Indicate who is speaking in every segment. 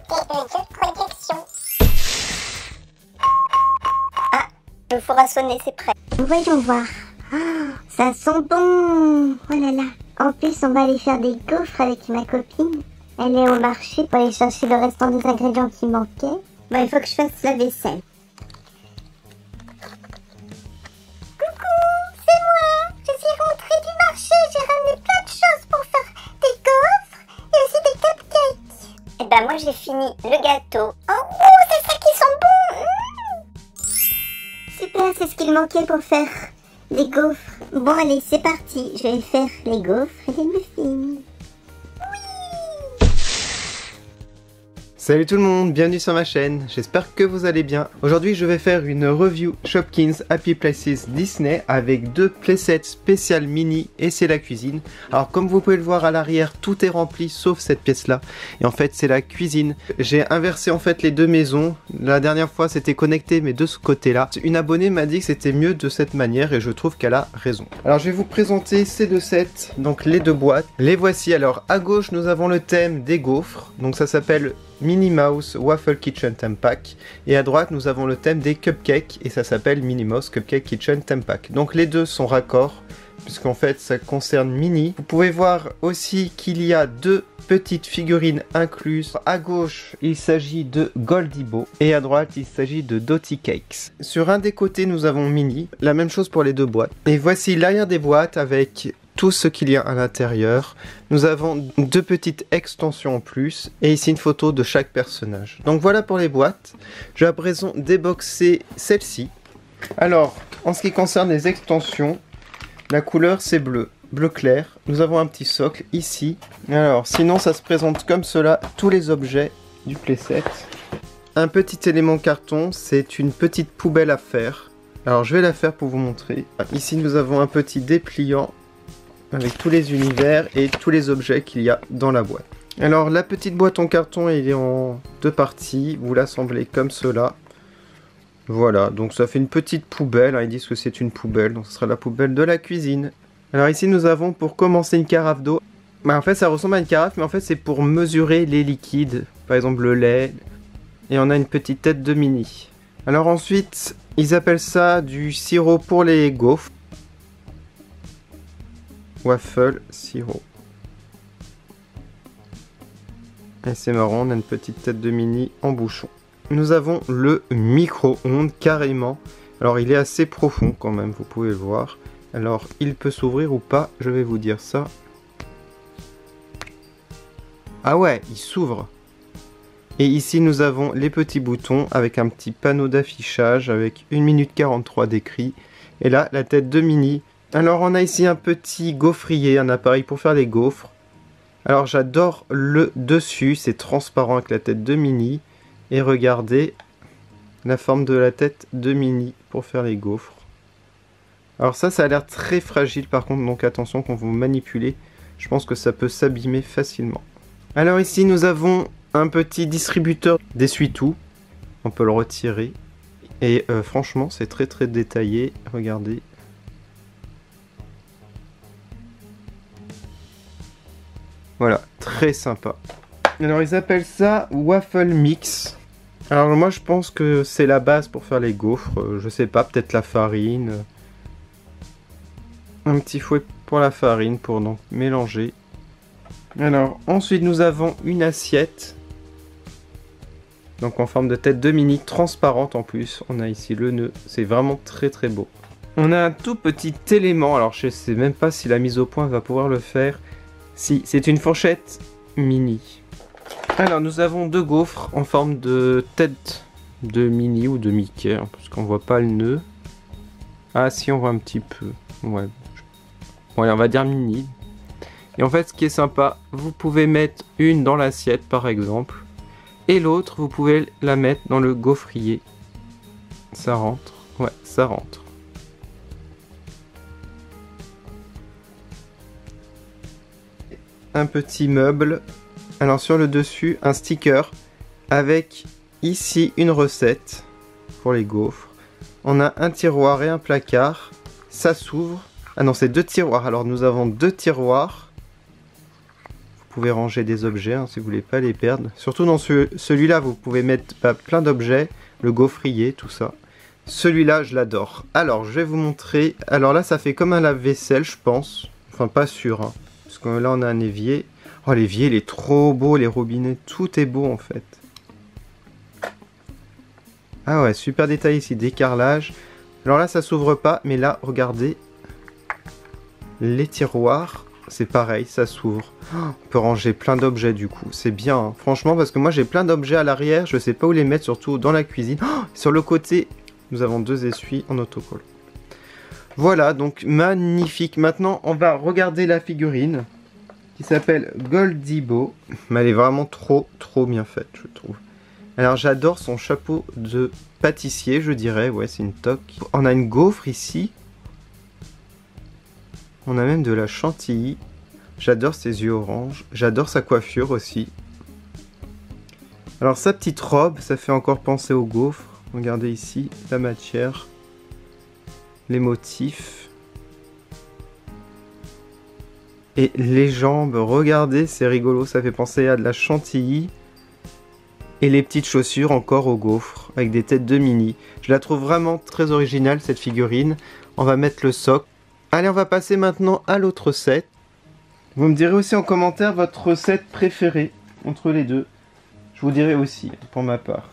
Speaker 1: un jeu de projection. Ah, il faudra sonner, c'est prêt.
Speaker 2: Voyons voir. Oh, ça sent bon. Oh là là. En plus, on va aller faire des gaufres avec ma copine. Elle est au marché pour aller chercher le restant des ingrédients qui manquaient. Bon, il faut que je fasse la vaisselle.
Speaker 1: Coucou, c'est moi. Je suis rentrée du marché. J'ai ramené plein de choses pour faire des gaufres et aussi des cupcakes. Et ben moi j'ai fini le gâteau. Oh, c'est ça qui sent bon.
Speaker 2: Super, c'est ce qu'il manquait pour faire les gaufres. Bon, allez, c'est parti. Je vais faire les gaufres et les muffins.
Speaker 3: Salut tout le monde, bienvenue sur ma chaîne, j'espère que vous allez bien. Aujourd'hui je vais faire une review Shopkins Happy Places Disney avec deux playsets spéciales mini et c'est la cuisine. Alors comme vous pouvez le voir à l'arrière, tout est rempli sauf cette pièce là. Et en fait c'est la cuisine. J'ai inversé en fait les deux maisons. La dernière fois c'était connecté mais de ce côté là. Une abonnée m'a dit que c'était mieux de cette manière et je trouve qu'elle a raison. Alors je vais vous présenter ces deux sets, donc les deux boîtes. Les voici. Alors à gauche nous avons le thème des gaufres, donc ça s'appelle Minnie Mouse Waffle Kitchen Theme Pack, et à droite nous avons le thème des cupcakes et ça s'appelle Minnie Mouse Cupcake Kitchen Theme Pack. Donc les deux sont raccords puisqu'en fait ça concerne Minnie. Vous pouvez voir aussi qu'il y a deux petites figurines incluses. À gauche il s'agit de Goldie Bo et à droite il s'agit de Dottie Cakes. Sur un des côtés nous avons Minnie, la même chose pour les deux boîtes. Et voici l'arrière des boîtes avec tout ce qu'il y a à l'intérieur. Nous avons deux petites extensions en plus et ici une photo de chaque personnage. Donc voilà pour les boîtes. Je vais à présent déboxer celle-ci. Alors en ce qui concerne les extensions, la couleur c'est bleu, bleu clair. Nous avons un petit socle ici. Alors sinon ça se présente comme cela, tous les objets du playset. Un petit élément carton, c'est une petite poubelle à faire. Alors je vais la faire pour vous montrer. Ici nous avons un petit dépliant avec tous les univers et tous les objets qu'il y a dans la boîte. Alors la petite boîte en carton elle est en deux parties, vous l'assemblez comme cela. Voilà, donc ça fait une petite poubelle, hein. Ils disent que c'est une poubelle, donc ce sera la poubelle de la cuisine. Alors ici nous avons pour commencer une carafe d'eau. En fait ça ressemble à une carafe mais en fait c'est pour mesurer les liquides, par exemple le lait. Et on a une petite tête de Minnie. Alors ensuite ils appellent ça du sirop pour les gaufres. Waffle sirop. Et c'est marrant, on a une petite tête de Minnie en bouchon. Nous avons le micro-ondes carrément. Alors il est assez profond quand même, vous pouvez le voir. Alors il peut s'ouvrir ou pas, je vais vous dire ça. Ah ouais, il s'ouvre. Et ici nous avons les petits boutons avec un petit panneau d'affichage avec 1 minute 43 d'écrit. Et là, la tête de Minnie. Alors on a ici un petit gaufrier, un appareil pour faire les gaufres. Alors j'adore le dessus, c'est transparent avec la tête de Minnie. Et regardez la forme de la tête de Minnie pour faire les gaufres. Alors ça a l'air très fragile par contre, donc attention quand vous manipulez, je pense que ça peut s'abîmer facilement. Alors ici nous avons un petit distributeur d'essuie-tout, on peut le retirer. Et franchement c'est très détaillé, regardez. Voilà, très sympa. Alors ils appellent ça Waffle Mix. Alors moi je pense que c'est la base pour faire les gaufres. Je sais pas, peut-être la farine. Un petit fouet pour la farine pour donc mélanger. Alors ensuite nous avons une assiette. Donc en forme de tête de Minnie, transparente en plus. On a ici le nœud, c'est vraiment très beau. On a un tout petit élément, alors je sais même pas si la mise au point va pouvoir le faire. Si, c'est une fourchette Minnie. Alors nous avons deux gaufres en forme de tête de Minnie ou de Mickey, hein, parce qu'on voit pas le nœud. Ah si, on voit un petit peu. Ouais. Ouais, on va dire Minnie. Et en fait ce qui est sympa, vous pouvez mettre une dans l'assiette par exemple. Et l'autre, vous pouvez la mettre dans le gaufrier. Ça rentre. Ouais, ça rentre. Un petit meuble. Alors sur le dessus, un sticker avec ici une recette pour les gaufres. On a un tiroir et un placard. Ça s'ouvre. Ah non, c'est deux tiroirs. Alors nous avons deux tiroirs. Vous pouvez ranger des objets hein, si vous voulez pas les perdre. Surtout dans celui-là, vous pouvez mettre plein d'objets, le gaufrier, tout ça. Celui-là, je l'adore. Alors, je vais vous montrer. Alors là, ça fait comme un lave-vaisselle, je pense. Enfin, pas sûr. Hein. Parce que là, on a un évier. Oh, l'évier, il est trop beau. Les robinets, tout est beau, en fait. Ah ouais, super détaillé ici, des carrelages. Alors là, ça s'ouvre pas. Mais là, regardez. Les tiroirs, c'est pareil, ça s'ouvre. Oh, on peut ranger plein d'objets, du coup. C'est bien, hein. Franchement, parce que moi, j'ai plein d'objets à l'arrière. Je sais pas où les mettre, surtout dans la cuisine. Oh, sur le côté... Nous avons 2 essuies en autocolle. Voilà, donc magnifique. Maintenant, on va regarder la figurine qui s'appelle Goldibo. Mais elle est vraiment trop bien faite, je trouve. Alors, j'adore son chapeau de pâtissier, je dirais. Ouais, c'est une toque. On a une gaufre ici. On a même de la chantilly. J'adore ses yeux orange. J'adore sa coiffure aussi. Alors, sa petite robe, ça fait encore penser aux gaufres. Regardez ici, la matière, les motifs. Et les jambes, regardez, c'est rigolo, ça fait penser à de la chantilly. Et les petites chaussures encore aux gaufres, avec des têtes de mini. Je la trouve vraiment très originale, cette figurine. On va mettre le socle. Allez, on va passer maintenant à l'autre recette. Vous me direz aussi en commentaire votre recette préférée entre les deux. Je vous dirai aussi, pour ma part.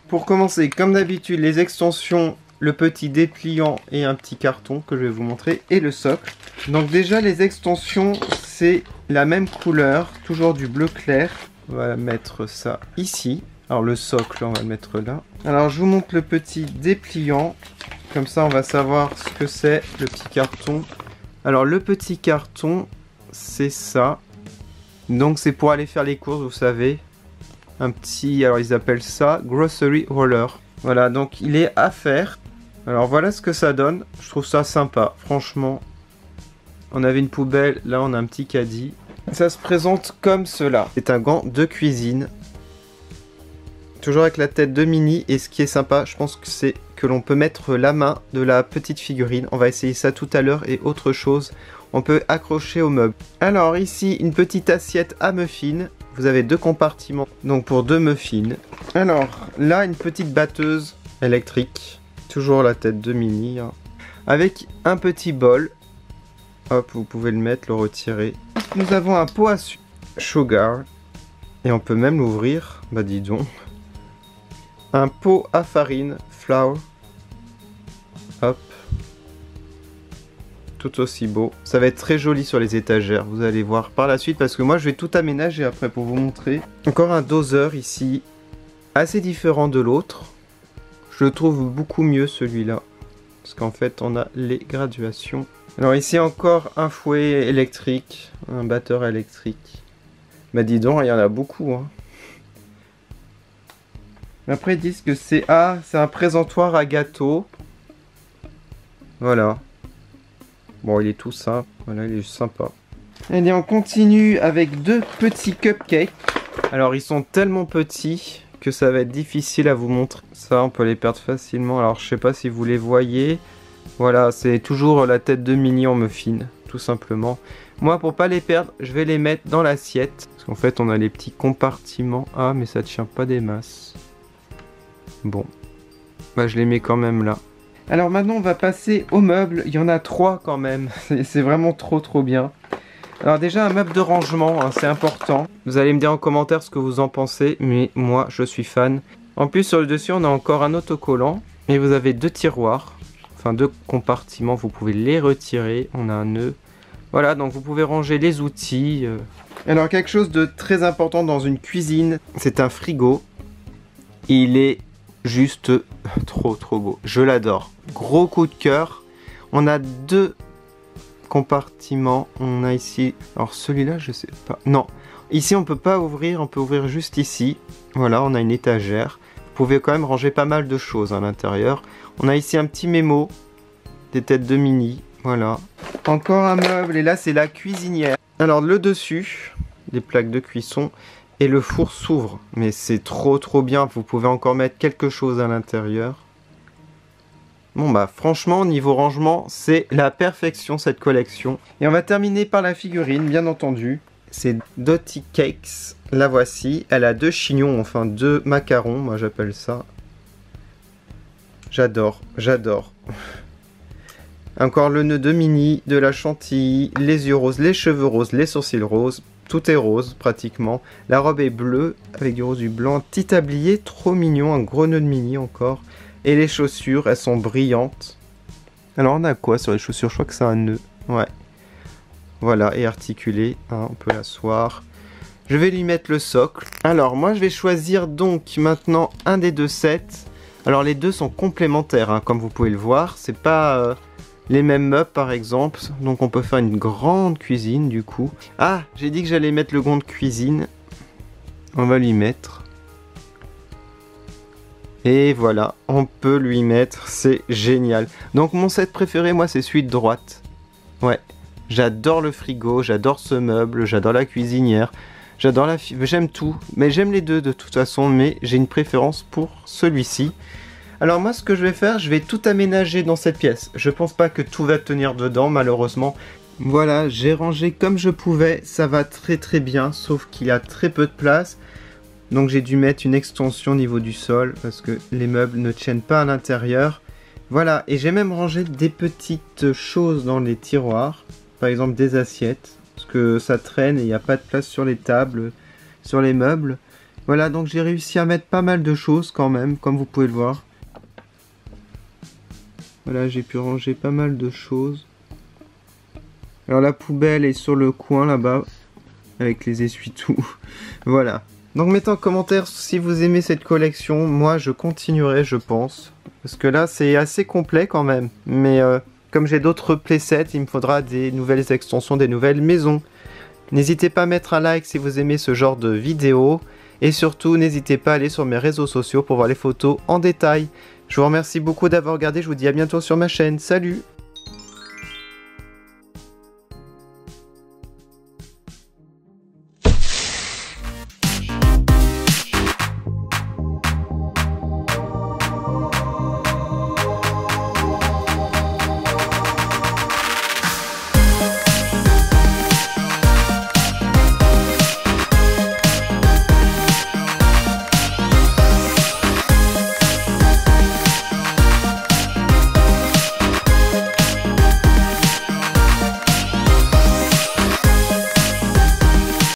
Speaker 3: Pour commencer, comme d'habitude, les extensions, le petit dépliant et un petit carton que je vais vous montrer, et le socle. Donc déjà, les extensions, c'est la même couleur, toujours du bleu clair. On va mettre ça ici. Alors le socle, on va le mettre là. Alors je vous montre le petit dépliant. Comme ça, on va savoir ce que c'est, le petit carton. Alors le petit carton, c'est ça. Donc c'est pour aller faire les courses, vous savez. Un petit, alors ils appellent ça grocery roller. Voilà, donc il est à faire. Alors voilà ce que ça donne. Je trouve ça sympa, franchement. On avait une poubelle, là on a un petit caddie. Ça se présente comme cela. C'est un gant de cuisine. Toujours avec la tête de mini. Et ce qui est sympa, je pense que c'est que l'on peut mettre la main de la petite figurine. On va essayer ça tout à l'heure. Et autre chose, on peut accrocher au meuble. Alors ici, une petite assiette à muffins. Vous avez 2 compartiments, donc pour 2 muffins. Alors, là, une petite batteuse électrique. Toujours la tête de mini. Hein. Avec un petit bol. Hop, vous pouvez le mettre, le retirer. Nous avons un pot à sucre. Sugar. Et on peut même l'ouvrir. Bah dis donc. Un pot à farine. Flour. Hop. Tout aussi beau. Ça va être très joli sur les étagères, vous allez voir par la suite, parce que moi je vais tout aménager après pour vous montrer. Encore un doseur ici, assez différent de l'autre. Je le trouve beaucoup mieux celui-là, parce qu'en fait on a les graduations. Alors ici encore un fouet électrique, un batteur électrique. Bah dis donc, il y en a beaucoup. Hein. Après ils disent que c'est un présentoir à gâteau. Voilà. Bon, il est tout simple. Voilà, il est sympa. Allez, on continue avec 2 petits cupcakes. Alors, ils sont tellement petits que ça va être difficile à vous montrer. Ça, on peut les perdre facilement. Alors, je sais pas si vous les voyez. Voilà, c'est toujours la tête de mini en muffin, tout simplement. Moi, pour pas les perdre, je vais les mettre dans l'assiette. Parce qu'en fait, on a les petits compartiments. Ah, mais ça tient pas des masses. Bon. Bah, je les mets quand même là. Alors maintenant on va passer aux meubles, il y en a 3 quand même, c'est vraiment trop bien. Alors déjà un meuble de rangement, hein, c'est important. Vous allez me dire en commentaire ce que vous en pensez, mais moi je suis fan. En plus sur le dessus on a encore un autocollant, et vous avez 2 tiroirs, enfin 2 compartiments, vous pouvez les retirer, on a un nœud. Voilà, donc vous pouvez ranger les outils. Alors quelque chose de très important dans une cuisine, c'est un frigo. Il est juste trop beau, je l'adore. Gros coup de cœur. On a 2 compartiments. On a ici, alors celui-là je sais pas, non, ici on peut pas ouvrir, on peut ouvrir juste ici. Voilà, on a une étagère. Vous pouvez quand même ranger pas mal de choses à l'intérieur. On a ici un petit mémo, des têtes de mini, voilà. Encore un meuble, et là c'est la cuisinière. Alors le dessus, des plaques de cuisson, et le four s'ouvre, mais c'est trop bien. Vous pouvez encore mettre quelque chose à l'intérieur. Bon bah franchement niveau rangement c'est la perfection cette collection. Et on va terminer par la figurine bien entendu. c'est Dotty Cakes. La voici. Elle a 2 chignons, enfin 2 macarons, moi j'appelle ça. J'adore, j'adore. Encore le nœud de Minnie, de la chantilly, les yeux roses, les cheveux roses, les sourcils roses. Tout est rose pratiquement. La robe est bleue avec du rose, du blanc. Petit tablier trop mignon, un gros nœud de Minnie encore. Et les chaussures, elles sont brillantes. Alors on a quoi sur les chaussures? Je crois que c'est un nœud. Ouais. Voilà, et articulé. Hein, on peut l'asseoir. Je vais lui mettre le socle. Alors moi je vais choisir donc maintenant un des 2 sets. Alors les deux sont complémentaires, hein, comme vous pouvez le voir. C'est pas les mêmes meubles par exemple. Donc on peut faire une grande cuisine du coup. Ah, j'ai dit que j'allais mettre le gond de cuisine. On va lui mettre. Et voilà, on peut lui mettre. C'est génial. Donc mon set préféré, moi, c'est celui de droite. Ouais, j'adore le frigo, j'adore ce meuble, j'adore la cuisinière. J'adore j'aime tout, mais j'aime les deux de toute façon, mais j'ai une préférence pour celui-ci. Alors moi ce que je vais faire, je vais tout aménager dans cette pièce. Je pense pas que tout va tenir dedans malheureusement. Voilà, j'ai rangé comme je pouvais, ça va très très bien, sauf qu'il y a très peu de place. Donc j'ai dû mettre une extension au niveau du sol, parce que les meubles ne tiennent pas à l'intérieur. Voilà, et j'ai même rangé des petites choses dans les tiroirs, par exemple des assiettes. Parce que ça traîne et il n'y a pas de place sur les tables, sur les meubles. Voilà, donc j'ai réussi à mettre pas mal de choses quand même, comme vous pouvez le voir. Voilà, j'ai pu ranger pas mal de choses. Alors la poubelle est sur le coin là-bas, avec les essuie-tout. Voilà. Donc mettez en commentaire si vous aimez cette collection. Moi je continuerai, je pense. Parce que là c'est assez complet quand même. Mais comme j'ai d'autres playsets, il me faudra des nouvelles extensions, des nouvelles maisons. N'hésitez pas à mettre un like si vous aimez ce genre de vidéo. Et surtout, n'hésitez pas à aller sur mes réseaux sociaux pour voir les photos en détail. Je vous remercie beaucoup d'avoir regardé, je vous dis à bientôt sur ma chaîne. Salut!